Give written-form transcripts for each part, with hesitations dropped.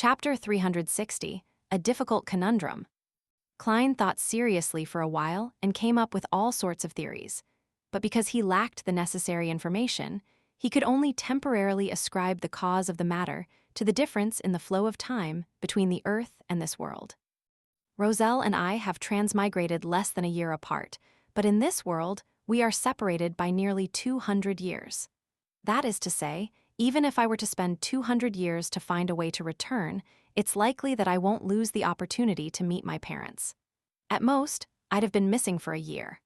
Chapter 360, A Difficult Conundrum. Klein thought seriously for a while and came up with all sorts of theories. But because he lacked the necessary information, he could only temporarily ascribe the cause of the matter to the difference in the flow of time between the Earth and this world. Roselle and I have transmigrated less than a year apart, but in this world, we are separated by nearly 200 years. That is to say, even if I were to spend 200 years to find a way to return, it's likely that I won't lose the opportunity to meet my parents. At most, I'd have been missing for a year.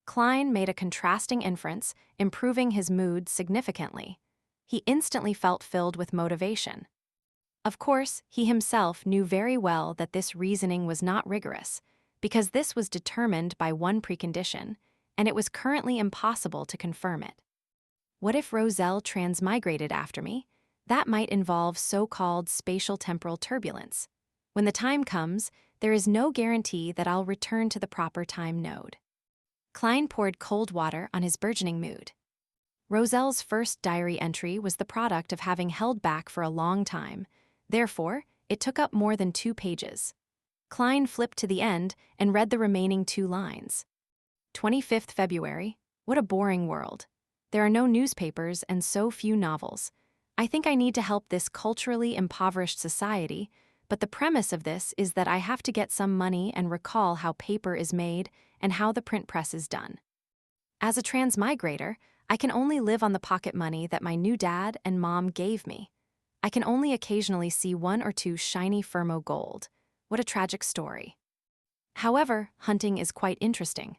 Klein made a contrasting inference, improving his mood significantly. He instantly felt filled with motivation. Of course, he himself knew very well that this reasoning was not rigorous, because this was determined by one precondition, and it was currently impossible to confirm it. What if Roselle transmigrated after me? That might involve so-called spatial-temporal turbulence. When the time comes, there is no guarantee that I'll return to the proper time node. Klein poured cold water on his burgeoning mood. Roselle's first diary entry was the product of having held back for a long time. Therefore, it took up more than 2 pages. Klein flipped to the end and read the remaining 2 lines. 25th February. What a boring world. There are no newspapers and so few novels. I think I need to help this culturally impoverished society, but the premise of this is that I have to get some money and recall how paper is made and how the print press is done. As a transmigrator, I can only live on the pocket money that my new dad and mom gave me. I can only occasionally see 1 or 2 shiny Fermo gold. What a tragic story. However, hunting is quite interesting.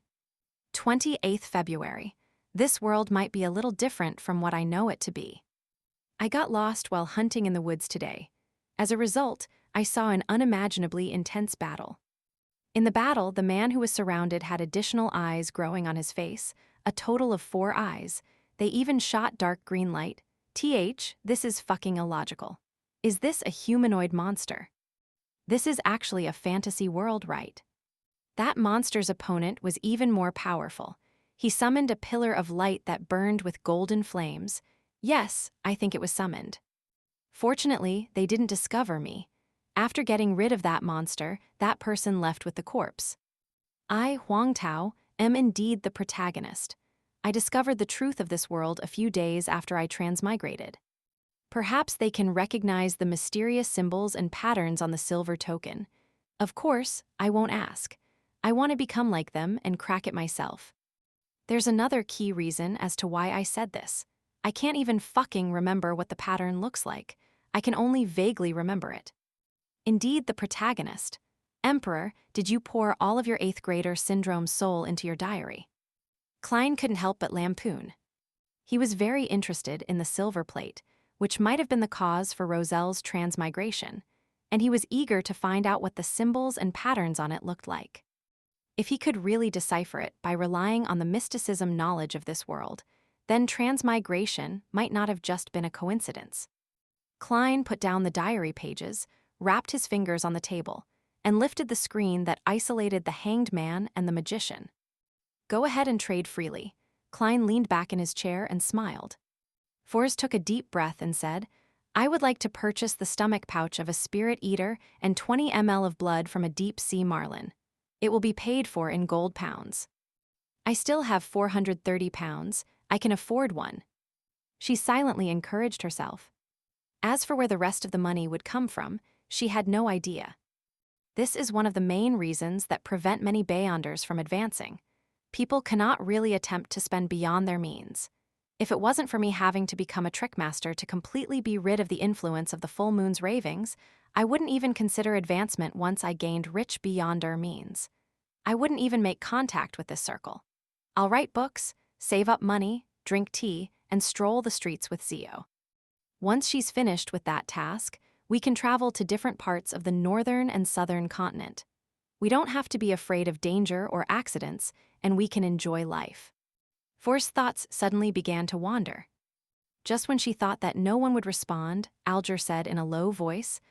28th February. This world might be a little different from what I know it to be. I got lost while hunting in the woods today. As a result, I saw an unimaginably intense battle. In the battle, the man who was surrounded had additional eyes growing on his face, a total of 4 eyes. They even shot dark green light. This is fucking illogical. Is this a humanoid monster? This is actually a fantasy world, right? That monster's opponent was even more powerful. He summoned a pillar of light that burned with golden flames. Yes, I think it was summoned. Fortunately, they didn't discover me. After getting rid of that monster, that person left with the corpse. I, Huang Tao, am indeed the protagonist. I discovered the truth of this world a few days after I transmigrated. Perhaps they can recognize the mysterious symbols and patterns on the silver token. Of course, I won't ask. I want to become like them and crack it myself. There's another key reason as to why I said this. I can't even fucking remember what the pattern looks like. I can only vaguely remember it. Indeed, the protagonist. Emperor, did you pour all of your 8th grader syndrome soul into your diary? Klein couldn't help but lampoon. He was very interested in the silver plate, which might have been the cause for Roselle's transmigration, and he was eager to find out what the symbols and patterns on it looked like. If he could really decipher it by relying on the mysticism knowledge of this world, then transmigration might not have just been a coincidence. Klein put down the diary pages, wrapped his fingers on the table, and lifted the screen that isolated the hanged man and the magician. Go ahead and trade freely. Klein leaned back in his chair and smiled. Forrest took a deep breath and said, I would like to purchase the stomach pouch of a spirit eater and 20 ml of blood from a deep-sea marlin. It will be paid for in gold pounds. I still have 430 pounds. I can afford one. She silently encouraged herself. As for where the rest of the money would come from, she had no idea. This is one of the main reasons that prevent many Beyonders from advancing. People cannot really attempt to spend beyond their means. If it wasn't for me having to become a trickmaster to completely be rid of the influence of the full moon's ravings, I wouldn't even consider advancement once I gained rich Beyonder means. I wouldn't even make contact with this circle. I'll write books, save up money, drink tea, and stroll the streets with Zio. Once she's finished with that task, we can travel to different parts of the northern and southern continent. We don't have to be afraid of danger or accidents, and we can enjoy life. Forrest's thoughts suddenly began to wander. Just when she thought that no one would respond, Alger said in a low voice,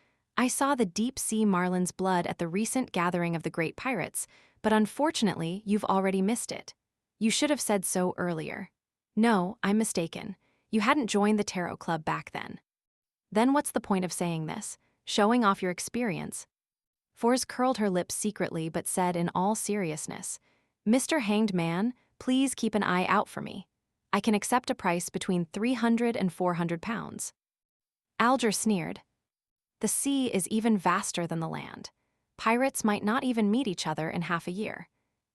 I saw the deep-sea marlin's blood at the recent gathering of the great pirates, but unfortunately, you've already missed it. You should have said so earlier. No, I'm mistaken. You hadn't joined the tarot club back then. Then what's the point of saying this? showing off your experience. Fors curled her lips secretly but said in all seriousness, Mr. Hanged Man, please keep an eye out for me. I can accept a price between 300 and 400 pounds. Alger sneered. The sea is even vaster than the land. Pirates might not even meet each other in half a year.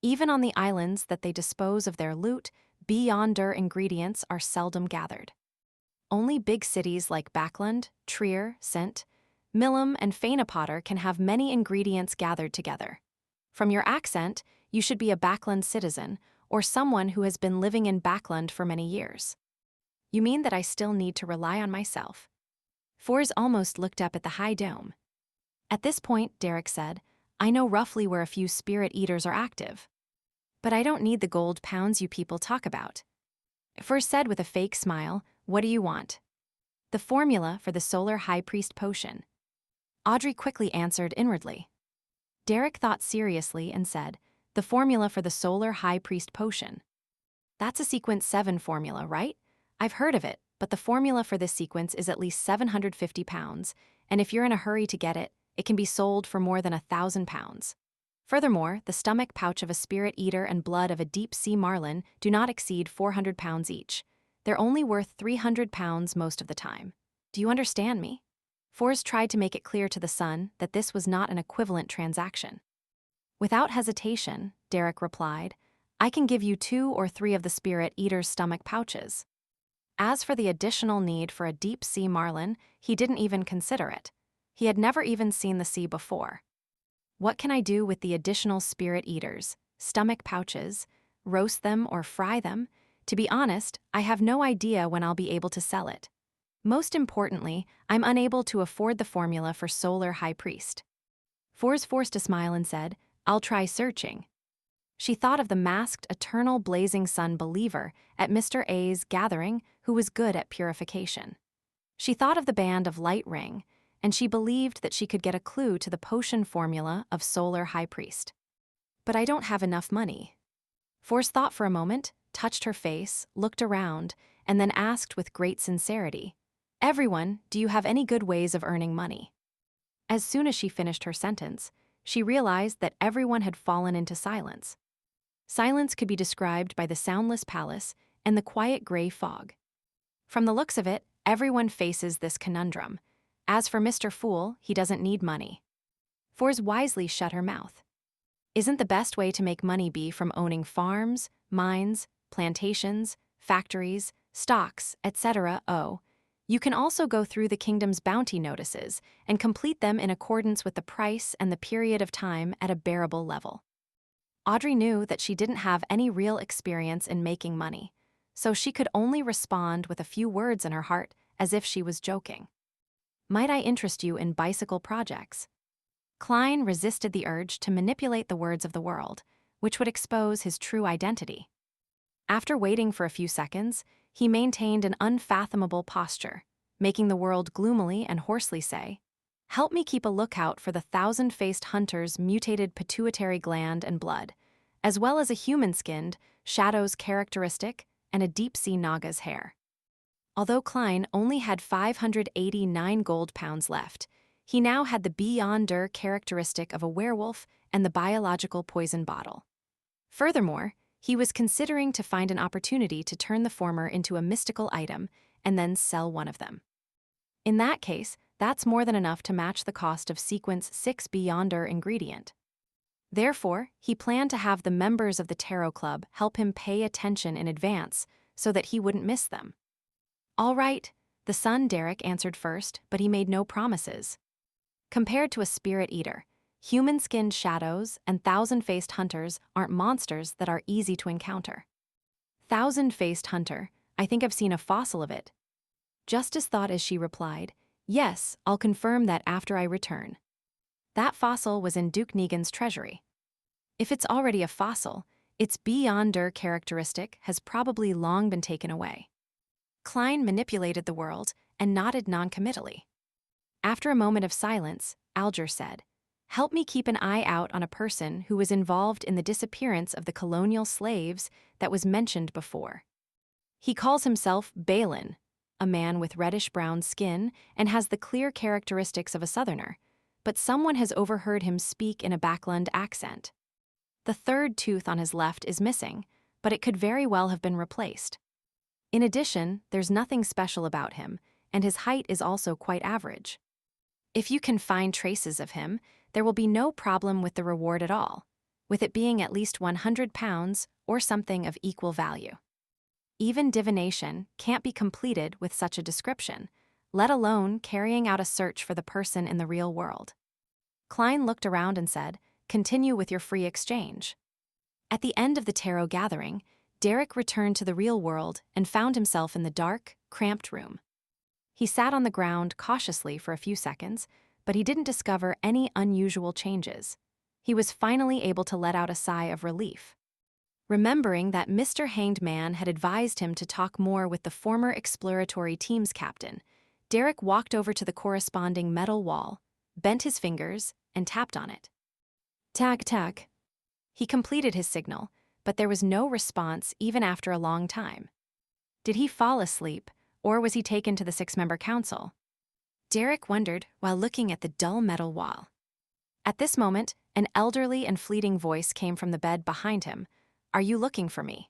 Even on the islands that they dispose of their loot, beyonder ingredients are seldom gathered. Only big cities like Backland, Trier, Sint, Millom, and Fanepotter can have many ingredients gathered together. From your accent, you should be a Backland citizen or someone who has been living in Backland for many years. You mean that I still need to rely on myself? Fors almost looked up at the high dome. At this point, Derek said, I know roughly where a few spirit eaters are active. But I don't need the gold pounds you people talk about. Fors said with a fake smile, what do you want? The formula for the Solar High Priest potion. Audrey quickly answered inwardly. Derek thought seriously and said, the formula for the Solar High Priest potion. That's a sequence 7 formula, right? I've heard of it, but the formula for this sequence is at least 750 pounds, and if you're in a hurry to get it, it can be sold for more than 1,000 pounds. Furthermore, the stomach pouch of a spirit eater and blood of a deep-sea marlin do not exceed 400 pounds each. They're only worth 300 pounds most of the time. Do you understand me? Fors tried to make it clear to the son that this was not an equivalent transaction. Without hesitation, Derek replied, I can give you 2 or 3 of the spirit eater's stomach pouches. As for the additional need for a deep-sea marlin, he didn't even consider it. He had never even seen the sea before. What can I do with the additional spirit eaters, stomach pouches, roast them or fry them? To be honest, I have no idea when I'll be able to sell it. Most importantly, I'm unable to afford the formula for Solar High Priest. Fors forced a smile and said, I'll try searching. She thought of the masked eternal blazing sun believer at Mr. A's gathering who was good at purification. She thought of the band of Light Ring, and she believed that she could get a clue to the potion formula of Solar High Priest. But I don't have enough money. Fors thought for a moment, touched her face, looked around, and then asked with great sincerity, Everyone, do you have any good ways of earning money? As soon as she finished her sentence, she realized that everyone had fallen into silence. Silence could be described by the soundless palace and the quiet gray fog. From the looks of it, everyone faces this conundrum. As for Mr. Fool, he doesn't need money. Fors wisely shut her mouth. Isn't the best way to make money be from owning farms, mines, plantations, factories, stocks, etc.? Oh, you can also go through the kingdom's bounty notices and complete them in accordance with the price and the period of time at a bearable level. Audrey knew that she didn't have any real experience in making money, so she could only respond with a few words in her heart as if she was joking. Might I interest you in bicycle projects? Klein resisted the urge to manipulate the words of the world, which would expose his true identity. After waiting for a few seconds, he maintained an unfathomable posture, making the world gloomily and hoarsely say, Help me keep a lookout for the 1,000-faced hunter's mutated pituitary gland and blood, as well as a human-skinned, shadow's characteristic, and a deep-sea naga's hair. Although Klein only had 589 gold pounds left, he now had the beyonder characteristic of a werewolf and the biological poison bottle. Furthermore, he was considering to find an opportunity to turn the former into a mystical item and then sell one of them. In that case, that's more than enough to match the cost of sequence 6 beyonder ingredient. Therefore, he planned to have the members of the Tarot Club help him pay attention in advance so that he wouldn't miss them. All right, the son Derek answered first, but he made no promises. Compared to a spirit eater, human-skinned shadows and 1,000-faced hunters aren't monsters that are easy to encounter. 1,000-faced hunter, I think I've seen a fossil of it. Just as thought as she replied, Yes, I'll confirm that after I return. That fossil was in Duke Negan's treasury. If it's already a fossil, its beyonder characteristic has probably long been taken away. Klein manipulated the world and nodded noncommittally. After a moment of silence, Alger said, Help me keep an eye out on a person who was involved in the disappearance of the colonial slaves that was mentioned before. He calls himself Balin. a man with reddish-brown skin and has the clear characteristics of a Southerner, but someone has overheard him speak in a Backland accent. The third tooth on his left is missing, but it could very well have been replaced. In addition, there's nothing special about him, and his height is also quite average. If you can find traces of him, there will be no problem with the reward at all, with it being at least 100 pounds or something of equal value. Even divination can't be completed with such a description, let alone carrying out a search for the person in the real world. Klein looked around and said, "Continue with your free exchange." At the end of the tarot gathering, Derek returned to the real world and found himself in the dark, cramped room. He sat on the ground cautiously for a few seconds, but he didn't discover any unusual changes. He was finally able to let out a sigh of relief. Remembering that Mr. Hanged Man had advised him to talk more with the former exploratory team's captain, Derek walked over to the corresponding metal wall, bent his fingers, and tapped on it. Tag, tag. He completed his signal, but there was no response even after a long time. Did he fall asleep, or was he taken to the 6-member council? Derek wondered while looking at the dull metal wall. At this moment, an elderly and fleeting voice came from the bed behind him. "Are you looking for me?"